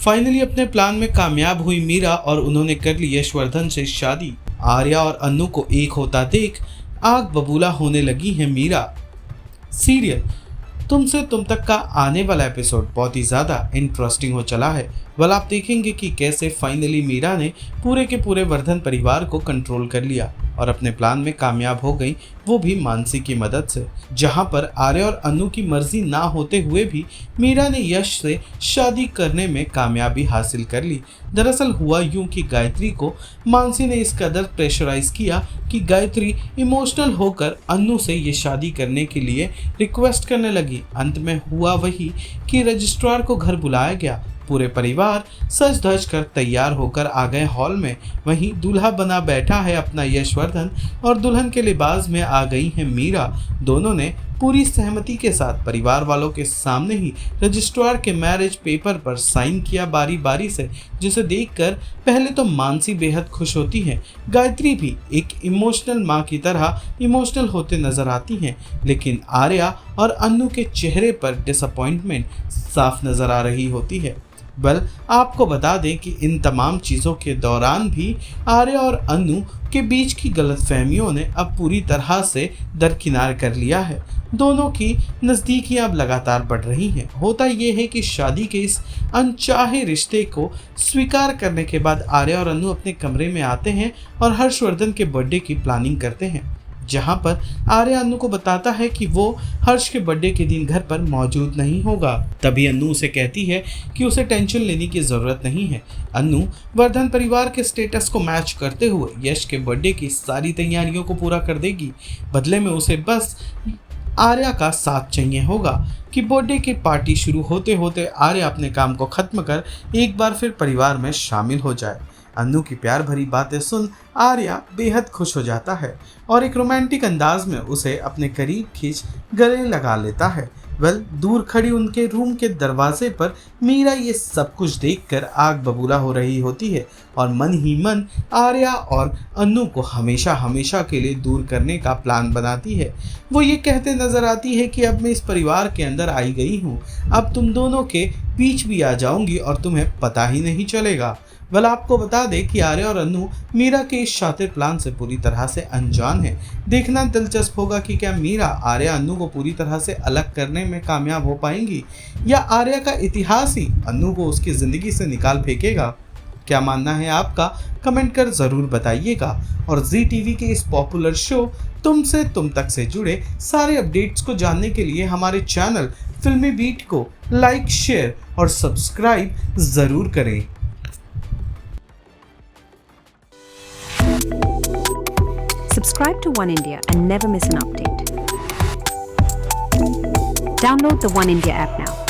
Finally अपने plan में कामयाब हुई मीरा और उन्होंने कर ली यशवर्धन से शादी। आर्या और अन्नू को एक होता देख आग बबूला होने लगी है मीरा। सीरियल तुमसे तुम तक का आने वाला एपिसोड बहुत ही ज़्यादा इंटरेस्टिंग हो चला है। आप देखेंगे कि कैसे फाइनली मीरा ने पूरे के पूरे वर्धन परिवार को कंट्रोल कर लिया और अपने प्लान में कामयाब हो गई, वो भी मानसी की मदद से। जहां पर आर्या और अन्नू की मर्जी ना होते हुए भी मीरा ने यश से शादी करने में कामयाबी हासिल कर ली। दरअसल हुआ यूं कि गायत्री को मानसी ने इस कदर प्रेशराइज किया कि गायत्री इमोशनल होकर अन्नू से ये शादी करने के लिए रिक्वेस्ट करने लगी। अंत में हुआ वही कि रजिस्ट्रार को घर बुलाया गया। पूरे परिवार सज धज कर तैयार होकर आ गए हॉल में। वहीं दूल्हा बना बैठा है अपना यशवर्धन और दुल्हन के लिबास में आ गई है मीरा। दोनों ने पूरी सहमति के साथ परिवार वालों के सामने ही रजिस्ट्रार के मैरिज पेपर पर साइन किया बारी बारी से, जिसे देखकर पहले तो मानसी बेहद खुश होती है। गायत्री भी एक इमोशनल माँ की तरह इमोशनल होते नजर आती हैं, लेकिन आर्या और अन्नू के चेहरे पर डिसअपॉइंटमेंट साफ नजर आ रही होती है। आपको बता दें कि इन तमाम चीज़ों के दौरान भी आर्या और अन्नू के बीच की गलतफहमियों ने अब पूरी तरह से दरकिनार कर लिया है। दोनों की नज़दीकियां अब लगातार बढ़ रही हैं। होता यह है कि शादी के इस अनचाहे रिश्ते को स्वीकार करने के बाद आर्या और अन्नू अपने कमरे में आते हैं और हर्षवर्धन के बर्थडे की प्लानिंग करते हैं, जहां पर आर्या अन्नू को बताता है कि वो हर्ष के बर्थडे के दिन घर पर मौजूद नहीं होगा। तभी अन्नू उसे कहती है कि उसे टेंशन लेने की ज़रूरत नहीं है। अन्नू वर्धन परिवार के स्टेटस को मैच करते हुए यश के बर्थडे की सारी तैयारियों को पूरा कर देगी। बदले में उसे बस आर्या का साथ चाहिए होगा कि बर्थडे की पार्टी शुरू होते होते आर्या अपने काम को खत्म कर एक बार फिर परिवार में शामिल हो जाए। अन्नू की प्यार भरी बातें सुन आर्या बेहद खुश हो जाता है और एक रोमांटिक अंदाज में उसे अपने करीब खींच गले लगा लेता है। दूर खड़ी उनके रूम के दरवाजे पर मीरा ये सब कुछ देखकर आग बबूला हो रही होती है और मन ही मन आर्या और अन्नू को हमेशा हमेशा के लिए दूर करने का प्लान बनाती है। वो ये कहते नजर आती है कि अब मैं इस परिवार के अंदर आई गई हूँ, अब तुम दोनों के बीच भी आ जाऊंगी और तुम्हें पता ही नहीं चलेगा। आपको बता दें कि आर्या और अन्नू मीरा के इस शातिर प्लान से पूरी तरह से अनजान है। देखना दिलचस्प होगा कि क्या मीरा आर्या अन्नू को पूरी तरह से अलग करने में कामयाब हो पाएंगी या आर्या का इतिहास ही अन्नू को उसकी ज़िंदगी से निकाल फेंकेगा। क्या मानना है आपका, कमेंट कर ज़रूर बताइएगा। और जी टीवी के इस पॉपुलर शो तुमसे तुम तक से जुड़े सारे अपडेट्स को जानने के लिए हमारे चैनल फिल्मी बीट को लाइक, शेयर और सब्सक्राइब ज़रूर करें। Subscribe to One India and never miss an update. Download the One India app now.